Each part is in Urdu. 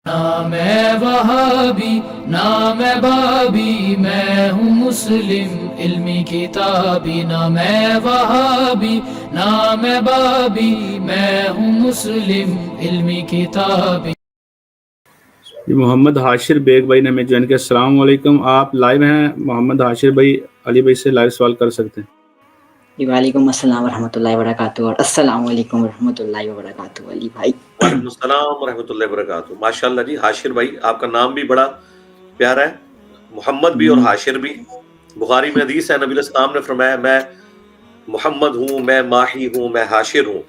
نہ میں وہابی نہ میں بابی، میں ہوں مسلم علمی کتابی، نہ میں وہابی نہ میں بابی، میں ہوں مسلم علمی کتابی۔ محمد حاشر بیگ بھائی نے ہمیں جوائن کیا۔ السلام علیکم، آپ لائیو ہیں محمد حاشر بھائی، علی بھائی سے لائیو سوال کر سکتے ہیں۔ وعلیکم السلام ورحمۃ اللہ وبرکاتہ، اور السلام علیکم ورحمۃ اللہ وبرکاتہ علی بھائی۔ وعلیکم السلام ورحمۃ اللہ وبرکاتہ۔ ماشاءاللہ جی، حاشر بھائی آپ کا نام بھی بڑا پیارا ہے، محمد بھی اور حاشر بھی۔ بخاری میں حدیث ہے، نبی علیہ السلام نے فرمایا میں محمد ہوں، میں ماہی ہوں، میں حاشر ہوں،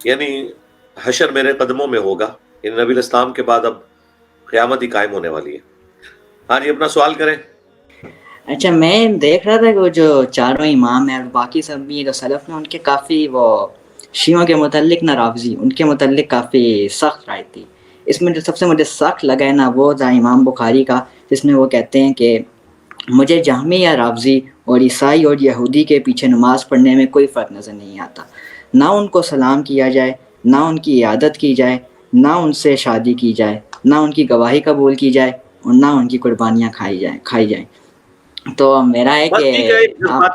یعنی حشر میرے قدموں میں ہوگا۔ یعنی نبی علیہ السلام کے بعد اب قیامت ہی قائم ہونے والی ہے۔ ہاں جی، اپنا سوال کریں۔ اچھا، میں دیکھ رہا تھا کہ وہ جو چاروں امام ہیں اور باقی سب بھی جو سلف نے، ان کے کافی وہ شیعوں کے متعلق نہ رافضی، ان کے متعلق کافی سخت رائے تھی۔ اس میں جو سب سے مجھے سخت لگا ہے نا، وہ تھا امام بخاری کا، جس میں وہ کہتے ہیں کہ مجھے جہمی یا رافضی اور عیسائی اور یہودی کے پیچھے نماز پڑھنے میں کوئی فرق نظر نہیں آتا، نہ ان کو سلام کیا جائے، نہ ان کی عیادت کی جائے، نہ ان سے شادی کی جائے، نہ ان کی گواہی قبول کی جائے، اور نہ ان کی قربانیاں کھائی جائیں۔ تو میرا ہے بس کہ ٹھیک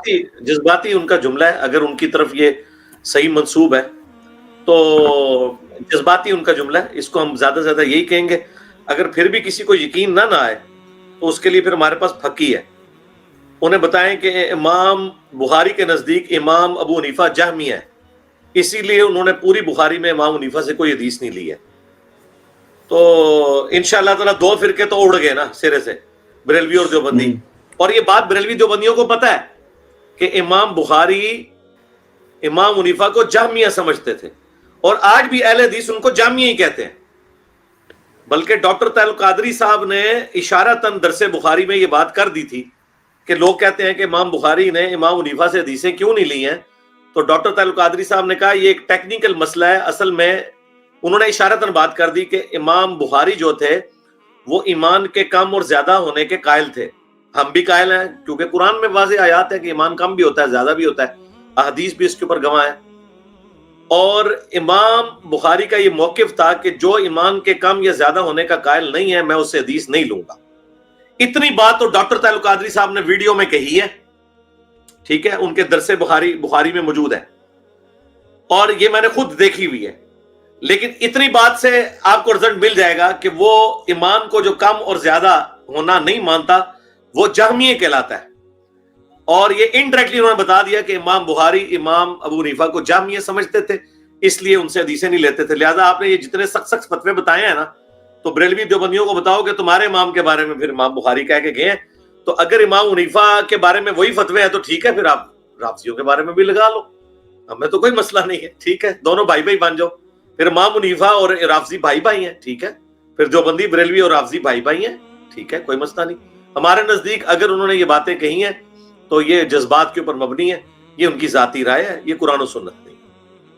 ہے، جذباتی ان کا جملہ ہے، اگر ان کی طرف یہ صحیح منسوب ہے تو جذباتی ان کا جملہ ہے، اس کو ہم زیادہ سے زیادہ یہی کہیں گے۔ اگر پھر بھی کسی کو یقین نہ آئے تو اس کے لیے پھر ہمارے پاس پھکی ہے۔ انہیں بتائیں کہ امام بخاری کے نزدیک امام ابو حنیفہ جہمی ہے، اسی لیے انہوں نے پوری بخاری میں امام حنیفہ سے کوئی حدیث نہیں لی ہے۔ تو انشاءاللہ تعالیٰ دو فرقے تو اڑ گئے نا سرے سے، بریلوی اور دیوبندی۔ اور یہ بات بریلوی دیوبندیوں کو پتہ ہے کہ امام بخاری امام حنیفہ کو جہمیہ سمجھتے تھے، اور آج بھی اہل حدیث ان کو جامعہ ہی کہتے ہیں۔ بلکہ ڈاکٹر طاہر القادری صاحب نے اشارتاً درس بخاری میں یہ بات کر دی تھی کہ لوگ کہتے ہیں کہ امام بخاری نے امام حنیفہ سے حدیثیں کیوں نہیں لی ہیں، تو ڈاکٹر طاہر القادری صاحب نے کہا یہ ایک ٹیکنیکل مسئلہ ہے۔ اصل میں انہوں نے اشارتاً بات کر دی کہ امام بخاری جو تھے وہ ایمان کے کم اور زیادہ ہونے کے قائل تھے۔ ہم بھی قائل ہیں، کیونکہ قرآن میں واضح آیات ہے کہ ایمان کم بھی ہوتا ہے، زیادہ بھی ہوتا ہے، احادیث بھی اس کے اوپر گواہ ہے۔ اور امام بخاری کا یہ موقف تھا کہ جو ایمان کے کم یا زیادہ ہونے کا قائل نہیں ہے میں اس سے حدیث نہیں لوں گا۔ اتنی بات تو ڈاکٹر طاہر القادری صاحب نے ویڈیو میں کہی ہے، ٹھیک ہے، ان کے درس بخاری میں موجود ہے، اور یہ میں نے خود دیکھی ہوئی ہے۔ لیکن اتنی بات سے آپ کو رزلٹ مل جائے گا کہ وہ ایمان کو جو کم اور زیادہ ہونا نہیں مانتا وہ جہمیہ کہلاتا ہے۔ اور یہ انڈائریکٹلی انہوں نے بتا دیا کہ امام بخاری امام ابو حنیفہ کو جہمیہ سمجھتے تھے، اس لیے ان سے حدیثیں نہیں لیتے تھے۔ لہذا آپ نے یہ جتنے سخت سخت فتوے بتائے ہیں نا، تو بریلوی دیوبندیوں کو بتاؤ کہ تمہارے امام کے بارے میں پھر امام بخاری کہہ کے گئے ہیں، تو اگر امام حنیفہ کے بارے میں وہی فتوے ہیں تو ٹھیک ہے، پھر آپ رافضیوں کے بارے میں بھی لگا لو، ہمیں تو کوئی مسئلہ نہیں ہے، ٹھیک ہے، دونوں بھائی بھائی بن جاؤ، پھر امام حنیفہ اور رافضی بھائی بھائی ہیں، ٹھیک ہے، پھر دیوبندی بریلوی اور رافضی بھائی بھائی ہیں، ٹھیک ہے، کوئی مسئلہ نہیں۔ ہمارے نزدیک اگر انہوں نے یہ باتیں کہی ہیں تو یہ جذبات کے اوپر مبنی ہے، یہ ان کی ذاتی رائے ہے، یہ قرآن و سنت نہیں۔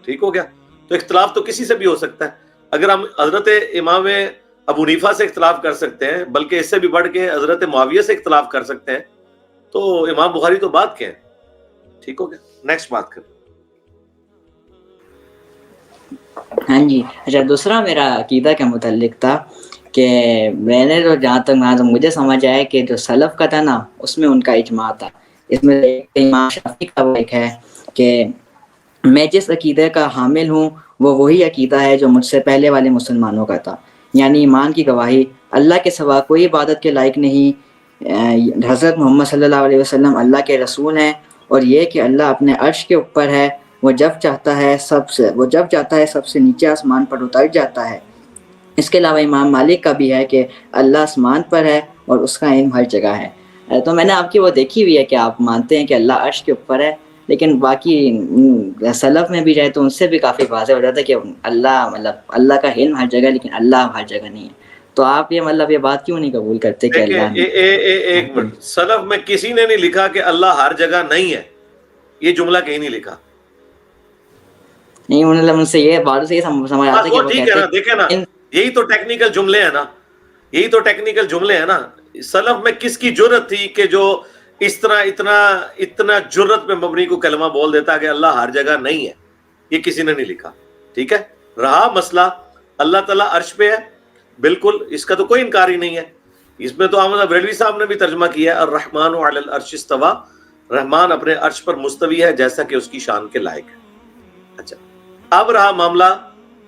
ٹھیک ہو گیا؟ تو اختلاف تو کسی سے بھی ہو سکتا ہے۔ اگر ہم حضرت امام ابو حنیفہ سے اختلاف کر سکتے ہیں، بلکہ اس سے بھی بڑھ کے حضرت معاویہ سے اختلاف کر سکتے ہیں، تو امام بخاری تو بات کیا ہے۔ ٹھیک ہو گیا؟ نیکسٹ بات کریں۔ ہاں جی، اچھا، دوسرا میرا عقیدہ کے متعلق تھا کہ میں نے تو جہاں تک مجھے سمجھ آیا کہ جو سلف کا تھا نا، اس میں ان کا اجماع تھا۔ اس میں امام شافعی کا وہ ایک ہے کہ میں جس عقیدے کا حامل ہوں وہ وہی عقیدہ ہے جو مجھ سے پہلے والے مسلمانوں کا تھا، یعنی ایمان کی گواہی اللہ کے سوا کوئی عبادت کے لائق نہیں، حضرت محمد صلی اللہ علیہ وسلم اللہ کے رسول ہیں، اور یہ کہ اللہ اپنے عرش کے اوپر ہے، وہ جب چاہتا ہے سب سے نیچے آسمان پر اتر جاتا ہے۔ اس کے علاوہ امام مالک کا بھی ہے کہ اللہ آسمان پر ہے اور اس کا علم ہر جگہ ہے۔ تو میں نے آپ کی وہ دیکھی ہوئی ہے کہ آپ مانتے ہیں کہ اللہ عرش کے اوپر ہے، لیکن باقی سلف میں بھی جائے تو ان سے بھی کافی واضح ہو جاتا ہے کہ اللہ کا علم ہر جگہ، لیکن اللہ ہر جگہ نہیں ہے۔ تو آپ یہ بات کیوں نہیں قبول کرتے کہ اللہ ایک منٹ، سلف میں کسی نے نہیں لکھا کہ اللہ ہر جگہ نہیں ہے، یہ جملہ کہیں نہیں لکھا۔ نہیں، ان سے یہ بات سے یہ سمجھ آتا ہے کہ وہ ٹھیک ہے نا، دیکھیں نا، یہی تو ٹیکنیکل جملے ہیں نا، یہی تو ٹیکنیکل جملے ہیں نا۔ سلف میں کس کی جرت تھی کہ جو اس طرح اتنا جرت پہ مبنی کو کلمہ بول دیتا کہ اللہ ہر جگہ نہیں ہے؟ یہ کسی نے نہیں لکھا، ٹھیک ہے۔ رہا مسئلہ اللہ تعالیٰ عرش پہ ہے، بالکل اس کا تو کوئی انکار ہی نہیں ہے. اس میں تو احمد بریلوی صاحب نے بھی ترجمہ کیا ہے الرحمن علی العرش استوى، رحمان اپنے عرش پر مستوی ہے جیسا کہ اس کی شان کے لائق ہے. اچھا اب رہا معاملہ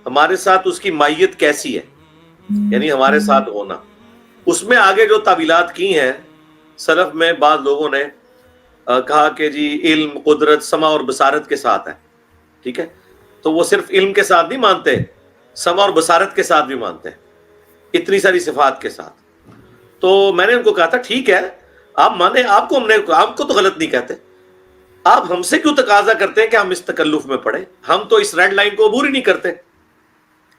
ہمارے ساتھ اس کی مائیت کیسی ہے، یعنی ہمارے ساتھ ہونا. اس میں آگے جو تعویلات کی ہیں سلف میں بعض لوگوں نے کہا کہ جی علم، قدرت، سمع اور بصارت کے ساتھ ہے. ٹھیک ہے، تو وہ صرف علم کے ساتھ نہیں مانتے، سمع اور بصارت کے ساتھ بھی مانتے ہیں، اتنی ساری صفات کے ساتھ. تو میں نے ان کو کہا تھا ٹھیک ہے آپ مانیں، آپ کو تو غلط نہیں کہتے، آپ ہم سے کیوں تقاضا کرتے ہیں کہ ہم اس تکلف میں پڑھیں؟ ہم تو اس ریڈ لائن کو عبور ہی نہیں کرتے.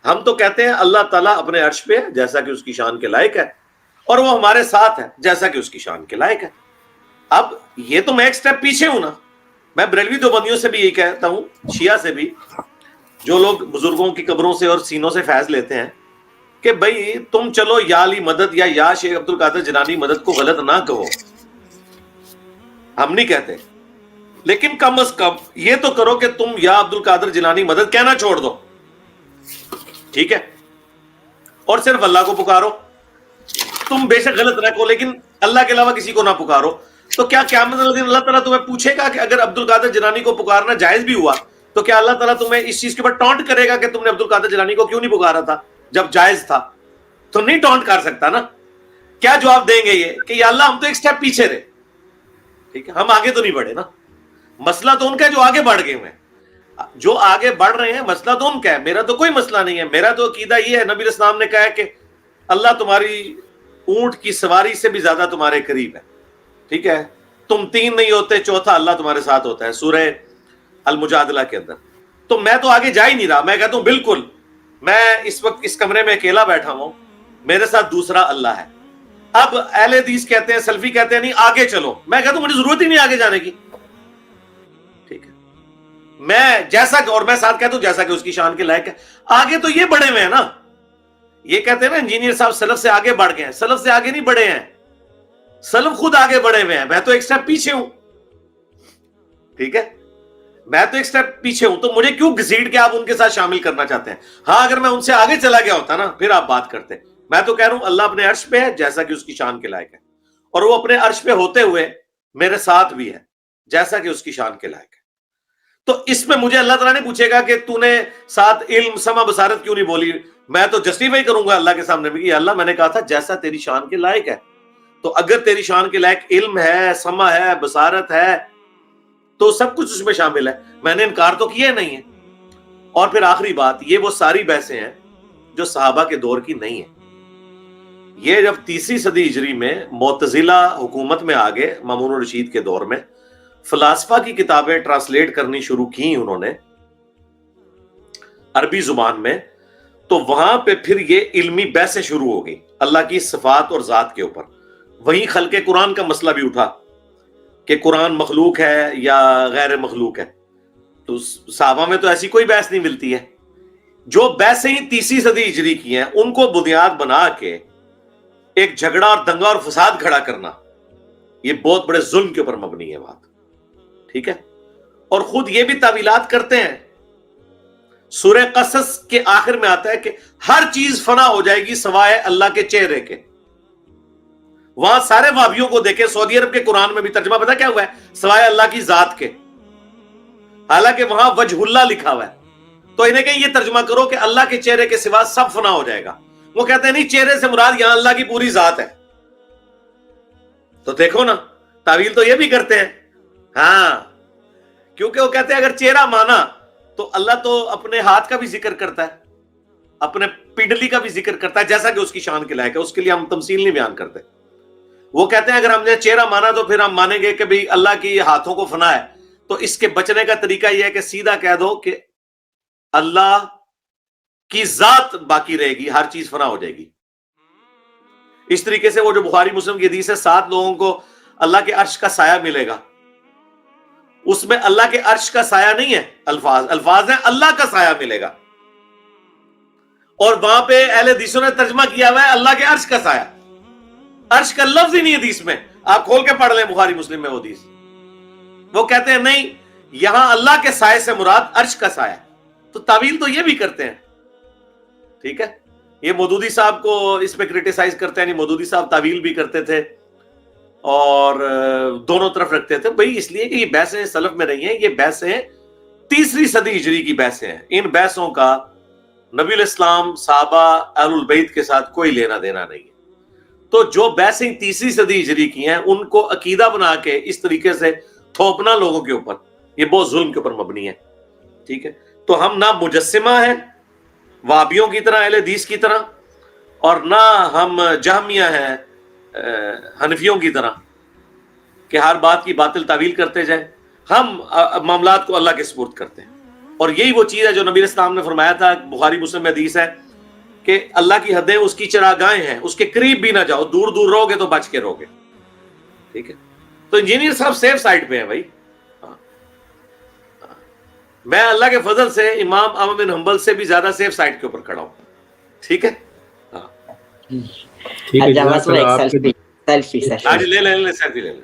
ہم تو کہتے ہیں اللہ تعالیٰ اپنے عرش پہ ہے جیسا کہ اس کی شان کے لائق ہے، اور وہ ہمارے ساتھ ہے جیسا کہ اس کی شان کے لائق ہے. اب یہ تو میں ایک سٹیپ پیچھے ہوں نا. میں بریلوی دیوبندیوں سے بھی یہی کہتا ہوں، شیعہ سے بھی، جو لوگ بزرگوں کی قبروں سے اور سینوں سے فیض لیتے ہیں، کہ بھئی تم چلو یا علی مدد یا شیخ عبد القادر جیلانی مدد کو غلط نہ کہو، ہم نہیں کہتے، لیکن کم از کم یہ تو کرو کہ تم یا عبد القادر جیلانی مدد کہنا چھوڑ دو. ٹھیک ہے، اور صرف اللہ کو پکارو. تم بے شک غلط نہ کہو لیکن اللہ کے علاوہ کسی کو نہ پکارو. تو کیا قیامت الدین اللہ تعالیٰ تمہیں پوچھے گا کہ اگر عبد القادر جیلانی کو پکارنا جائز بھی ہوا تو کیا اللہ تعالیٰ تمہیں اس چیز کے اوپر ٹونٹ کرے گا کہ تم نے عبد القادر جیلانی کو کیوں نہیں پکارا تھا جب جائز تھا؟ تو نہیں ٹونٹ کر سکتا نا. کیا جواب دیں گے یہ کہ یا اللہ ہم تو ایک سٹیپ پیچھے رہے، ٹھیک ہے، ہم آگے تو نہیں بڑھے نا. مسئلہ تو ان کا ہے جو آگے بڑھ گئے ہوئے ہیں، جو آگے بڑھ رہے ہیں مسئلہ تو ان کا ہے، میرا تو کوئی مسئلہ نہیں ہے. میرا تو عقیدہ یہ ہے، نبی اسلام نے کہا ہے کہ اللہ تمہاری اونٹ کی سواری سے بھی زیادہ تمہارے قریب ہے. ٹھیک ہے، تم تین نہیں ہوتے، چوتھا اللہ تمہارے ساتھ ہوتا ہے، سورہ المجادلہ کے اندر. تو میں تو آگے جا ہی نہیں رہا. میں کہتا ہوں بالکل میں اس وقت اس کمرے میں اکیلا بیٹھا ہوں، میرے ساتھ دوسرا اللہ ہے. اب اہل حدیث کہتے ہیں، سلفی کہتے ہیں نہیں آگے چلو. میں کہتا ہوں مجھے ضرورت ہی نہیں آگے جانے کی. ٹھیک ہے، میں جیسا کہ، اور میں ساتھ کہتا ہوں جیسا کہ اس کی شان کے لائق ہے. آگے تو یہ بڑھے ہوئے ہیں نا. یہ کہتے ہیں نا انجینئر صاحب سلف سے آگے بڑھ گئے ہیں. سلف سے آگے نہیں بڑھے ہیں، سلف خود آگے بڑھے ہوئے ہیں. میں تو ایک سٹیپ پیچھے ہوں. ٹھیک ہے، میں تو ایک سٹیپ پیچھے ہوں. تو مجھے کیوں گھسیٹ کے آپ ان کے ساتھ شامل کرنا چاہتے ہیں؟ ہاں اگر میں ان سے آگے چلا گیا ہوتا نا پھر آپ بات کرتے. میں تو کہہ رہا ہوں اللہ اپنے عرش پہ ہے جیسا کہ اس کی شان کے لائق ہے، اور وہ اپنے عرش پہ ہوتے ہوئے میرے ساتھ بھی ہے جیسا کہ اس کی شان کے لائق ہے. تو اس میں مجھے اللہ تعالیٰ نہیں پوچھے گا کہ تو نے ساتھ علم، سمع، بصارت کیوں نہیں بولی. میں تو جسٹیفائی کروں گا اللہ کے سامنے بھی کہ اللہ میں نے کہا تھا جیسا تیری شان کے لائق ہے. تو اگر تیری شان کے لائق علم ہے، سمع ہے، بصارت ہے تو سب کچھ اس میں شامل ہے. میں نے انکار تو کیا نہیں ہے. اور پھر آخری بات، یہ وہ ساری بحثیں ہیں جو صحابہ کے دور کی نہیں ہیں. یہ جب تیسری صدی ہجری میں معتزلہ حکومت میں آگے مامون الرشید کے دور میں فلاسفہ کی کتابیں ٹرانسلیٹ کرنی شروع کی انہوں نے عربی زبان میں، تو وہاں پہ پھر یہ علمی بحثیں شروع ہو گئی اللہ کی صفات اور ذات کے اوپر. وہیں خلق قرآن کا مسئلہ بھی اٹھا کہ قرآن مخلوق ہے یا غیر مخلوق ہے. تو صحابہ میں تو ایسی کوئی بحث نہیں ملتی ہے. جو بحثیں ہی تیسری صدی ہجری کی ہیں ان کو بنیاد بنا کے ایک جھگڑا اور دنگا اور فساد کھڑا کرنا، یہ بہت بڑے ظلم کے اوپر مبنی ہے بات. ٹھیک ہے، اور خود یہ بھی تعویلات کرتے ہیں. سورہ قصص کے آخر میں آتا ہے کہ ہر چیز فنا ہو جائے گی سوائے اللہ کے چہرے کے. وہاں سارے وہابیوں کو دیکھیں، سعودی عرب کے قرآن میں بھی ترجمہ پتہ کیا ہوا ہے؟ سوائے اللہ کی ذات کے. حالانکہ وہاں وجہ اللہ لکھا ہوا ہے. تو انہیں کہیں یہ ترجمہ کرو کہ اللہ کے چہرے کے سوا سب فنا ہو جائے گا. وہ کہتے ہیں نہیں، چہرے سے مراد یہاں اللہ کی پوری ذات ہے. تو دیکھو نا، تعویل تو یہ بھی کرتے ہیں. ہاں، کیونکہ وہ کہتے ہیں اگر چہرہ مانا تو اللہ تو اپنے ہاتھ کا بھی ذکر کرتا ہے، اپنے پنڈلی کا بھی ذکر کرتا ہے جیسا کہ اس کی شان کے لائق ہے. اس کے لیے ہم تمثیل نہیں بیان کرتے. وہ کہتے ہیں اگر ہم نے چہرہ مانا تو پھر ہم مانیں گے کہ بھئی اللہ کی ہاتھوں کو فنا ہے. تو اس کے بچنے کا طریقہ یہ ہے کہ سیدھا کہہ دو کہ اللہ کی ذات باقی رہے گی، ہر چیز فنا ہو جائے گی. اس طریقے سے وہ جو بخاری مسلم کی حدیث ہے 7 لوگوں کو اللہ کے عرش کا سایہ ملے گا، اس میں اللہ کے عرش کا سایہ نہیں ہے، الفاظ ہیں اللہ کا سایہ ملے گا. اور وہاں پہ اہل حدیثوں نے ترجمہ کیا ہوا ہے اللہ کے عرش کا سایہ. عرش کا لفظ ہی نہیں حدیث میں. آپ کھول کے پڑھ لیں بخاری مسلم میں وہ حدیث. وہ کہتے ہیں نہیں، یہاں اللہ کے سائے سے مراد عرش کا سایہ. تو تعویل تو یہ بھی کرتے ہیں. ٹھیک ہے، یہ مودودی صاحب کو اس پہ کرٹیسائز کرتے ہیں، یعنی مودودی صاحب تعویل بھی کرتے تھے اور دونوں طرف رکھتے تھے بھائی، اس لیے کہ یہ بحثیں سلف میں نہیں ہیں، یہ بحثیں 3 صدی ہجری کی بحثیں ہیں. ان بحثوں کا نبی علیہ السلام، صحابہ، اہل البیت کے ساتھ کوئی لینا دینا نہیں ہے. تو جو بحثیں 3 صدی ہجری کی ہیں ان کو عقیدہ بنا کے اس طریقے سے تھوپنا لوگوں کے اوپر، یہ بہت ظلم کے اوپر مبنی ہے. ٹھیک ہے، تو ہم نہ مجسمہ ہیں وہابیوں کی طرح، اہل حدیث کی طرح، اور نہ ہم جہمیہ ہیں حنفیوں کی طرح کہ ہر بات کی باطل تعویل کرتے جائیں. ہم معاملات کو اللہ کے سپرد کرتے ہیں، اور یہی وہ چیز ہے جو نبی علیہ السلام نے فرمایا تھا، بخاری مسلم میں حدیث ہے کہ اللہ کی حدیں اس کی چراگاہیں ہیں، اس کے قریب بھی نہ جاؤ، دور دور رہو گے تو بچ کے رہو گے. ٹھیک ہے، تو انجینئر صاحب سیف سائڈ پہ ہیں بھائی. میں اللہ کے فضل سے امام احمد بن حنبل سے بھی زیادہ سیف سائڈ کے اوپر کھڑا ہوں. ٹھیک ہے، ٹھیک ہے، جزاک اللہ. آپ کے سیلفی آج لے لیں سیلفی لے لیں.